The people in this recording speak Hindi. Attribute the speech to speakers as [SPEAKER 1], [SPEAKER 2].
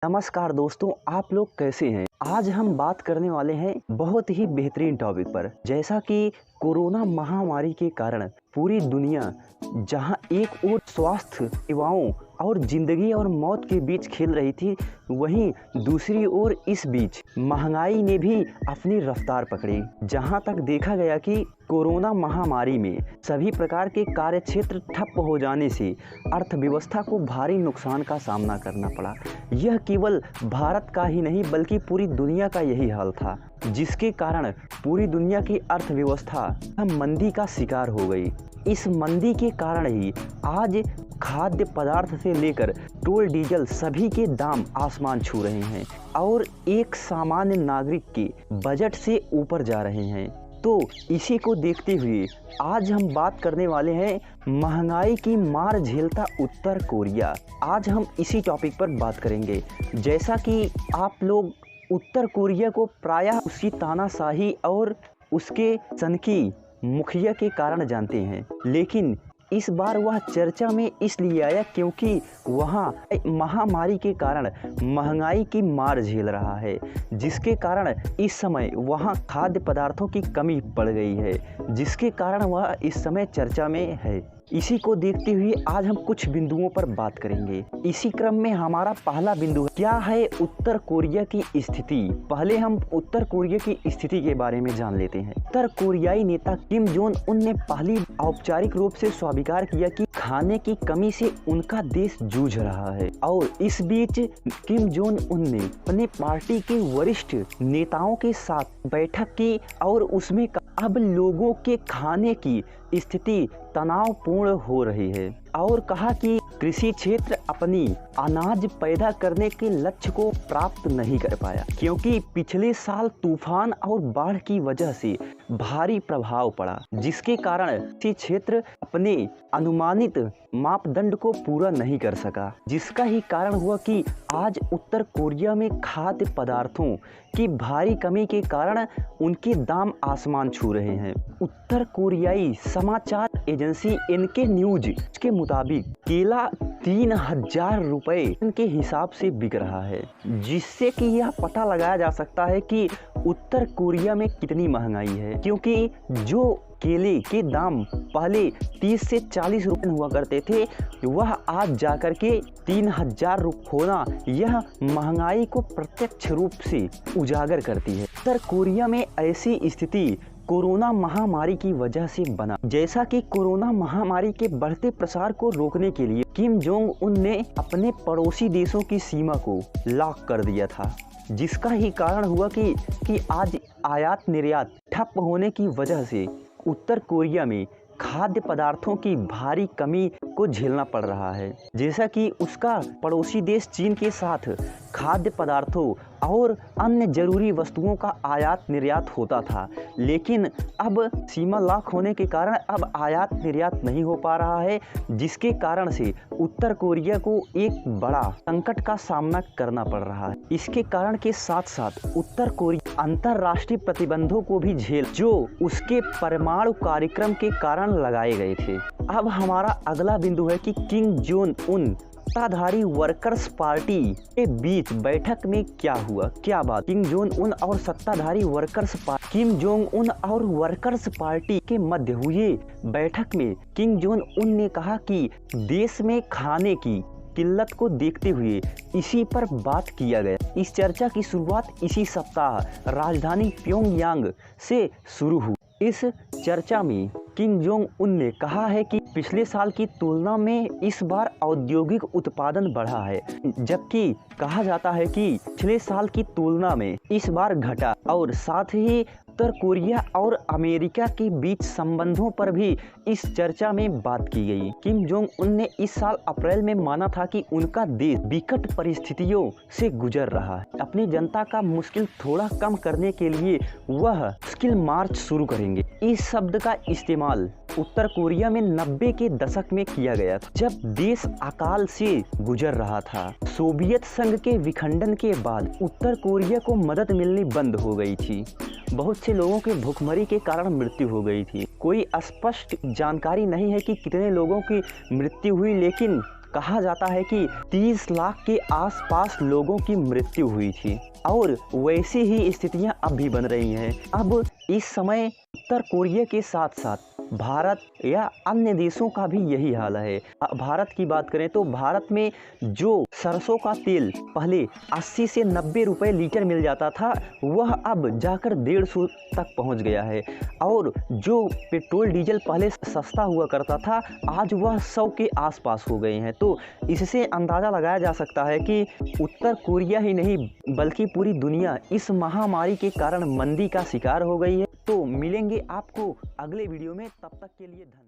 [SPEAKER 1] नमस्कार दोस्तों, आप लोग कैसे हैं। आज हम बात करने वाले हैं बहुत ही बेहतरीन टॉपिक पर। जैसा कि कोरोना महामारी के कारण पूरी दुनिया जहां एक ओर स्वास्थ्य सेवाओं और जिंदगी और मौत के बीच खेल रही थी, वहीं दूसरी ओर इस बीच महंगाई ने भी अपनी रफ्तार पकड़ी। जहां तक देखा गया कि कोरोना महामारी में सभी प्रकार के कार्य क्षेत्र ठप हो जाने से अर्थव्यवस्था को भारी नुकसान का सामना करना पड़ा। यह केवल भारत का ही नहीं बल्कि पूरी दुनिया का यही हाल था, जिसके कारण पूरी दुनिया की अर्थव्यवस्था मंदी का शिकार हो गई। इस मंदी के कारण ही आज खाद्य पदार्थ से लेकर पेट्रोल डीजल सभी के दाम आसमान छू रहे हैं और एक सामान्य नागरिक के बजट से ऊपर जा रहे हैं। तो इसी को देखते हुए आज हम बात करने वाले हैं महंगाई की मार झेलता उत्तर कोरिया। आज हम इसी टॉपिक पर बात करेंगे। जैसा कि आप लोग उत्तर कोरिया को प्रायः उसकी तानाशाही और उसके सनकी मुखिया के कारण जानते हैं, लेकिन इस बार वह चर्चा में इसलिए आया क्योंकि वहाँ महामारी के कारण महंगाई की मार झेल रहा है, जिसके कारण इस समय वहाँ खाद्य पदार्थों की कमी पड़ गई है, जिसके कारण वह इस समय चर्चा में है। इसी को देखते हुए आज हम कुछ बिंदुओं पर बात करेंगे। इसी क्रम में हमारा पहला बिंदु क्या है, उत्तर कोरिया की स्थिति। पहले हम उत्तर कोरिया की स्थिति के बारे में जान लेते हैं। उत्तर कोरियाई नेता किम जोंग उन ने पहली औपचारिक रूप से स्वीकार किया कि खाने की कमी से उनका देश जूझ रहा है, और इस बीच किम जोंग उन ने अपने पार्टी के वरिष्ठ नेताओं के साथ बैठक की और उसमें अब लोगों के खाने की स्थिति तनावपूर्ण हो रही है और कहा कि कृषि क्षेत्र अपनी अनाज पैदा करने के लक्ष्य को प्राप्त नहीं कर पाया क्योंकि पिछले साल तूफान और बाढ़ की वजह से भारी प्रभाव पड़ा, जिसके कारण कृषि क्षेत्र अपने अनुमानित मापदंड को पूरा नहीं कर सका, जिसका ही कारण हुआ कि आज उत्तर कोरिया में खाद्य पदार्थों की भारी कमी के कारण उनके दाम आसमान छू रहे हैं। उत्तर कोरियाई समाचार एजेंसी एनके न्यूज के मुताबिक केला 3000 रुपए के हिसाब से बिक रहा है, जिससे कि यह पता लगाया जा सकता है कि उत्तर कोरिया में कितनी महंगाई है, क्योंकि जो केले के दाम पहले 30 से 40 रुपए हुआ करते थे, वह आज जाकर के 3000 रुपए होना यह महंगाई को प्रत्यक्ष रूप से उजागर करती है। उत्तर कोरिया में ऐसी स्थिति कोरोना महामारी की वजह से बना। जैसा कि कोरोना महामारी के बढ़ते प्रसार को रोकने के लिए किम जोंग उन ने अपने पड़ोसी देशों की सीमा को लॉक कर दिया था, जिसका ही कारण हुआ कि आज आयात निर्यात ठप होने की वजह से उत्तर कोरिया में खाद्य पदार्थों की भारी कमी को झेलना पड़ रहा है। जैसा कि उसका पड़ोसी देश चीन के साथ खाद्य पदार्थों और अन्य जरूरी वस्तुओं का आयात निर्यात होता था, लेकिन अब सीमा लॉक होने के कारण अब आयात निर्यात नहीं हो पा रहा है, जिसके कारण से उत्तर कोरिया को एक बड़ा संकट का सामना करना पड़ रहा है। इसके कारण के साथ साथ उत्तर कोरिया अंतर्राष्ट्रीय प्रतिबंधों को भी झेल जो उसके परमाणु कार्यक्रम के कारण लगाए गए थे। अब हमारा अगला बिंदु है कि किम जोंग उन सत्ताधारी वर्कर्स पार्टी के बीच बैठक में क्या हुआ, क्या बात। किम जोंग उन और सत्ताधारी workers party Kim Jong Un और वर्कर्स पार्टी के मध्य हुए बैठक में किम जोंग उन ने कहा कि देश में खाने की किल्लत को देखते हुए इसी पर बात किया गया। इस चर्चा की शुरुआत इसी सप्ताह राजधानी प्योंगयांग से शुरू हुई। इस चर्चा में किम जोंग उन ने कहा है कि पिछले साल की तुलना में इस बार औद्योगिक उत्पादन बढ़ा है, जबकि कहा जाता है कि पिछले साल की तुलना में इस बार घटा, और साथ ही उत्तर कोरिया और अमेरिका के बीच संबंधों पर भी इस चर्चा में बात की गई। किम जोंग उन ने इस साल अप्रैल में माना था कि उनका देश विकट परिस्थितियों से गुजर रहा है। अपनी जनता का मुश्किल थोड़ा कम करने के लिए वह मुश्किल मार्च शुरू करेंगे। इस शब्द का इस्तेमाल उत्तर कोरिया में 90 के दशक में किया गया था, जब देश अकाल से गुजर रहा था। सोवियत संघ के विखंडन के बाद उत्तर कोरिया को मदद मिलनी बंद हो गई थी। बहुत से लोगों के भूखमरी के कारण मृत्यु हो गई थी। कोई स्पष्ट जानकारी नहीं है कि कितने लोगों की मृत्यु हुई, लेकिन कहा जाता है कि 30 लाख के आसपास लोगों की मृत्यु हुई थी और वैसी ही स्थितियां अब भी बन रही हैं। अब इस समय उत्तर कोरिया के साथ साथ भारत या अन्य देशों का भी यही हाल है। भारत की बात करें तो भारत में जो सरसों का तेल पहले 80 से 90 रुपए लीटर मिल जाता था, वह अब जाकर 150 तक पहुंच गया है। और जो पेट्रोल डीजल पहले सस्ता हुआ करता था, आज वह 100 के आसपास हो गए हैं। तो इससे अंदाज़ा लगाया जा सकता है कि उत्तर कोरिया ही नहीं बल्कि पूरी दुनिया इस महामारी के कारण मंदी का शिकार हो गई है। तो मिलेंगे आपको अगले वीडियो में, तब तक के लिए धन्यवाद।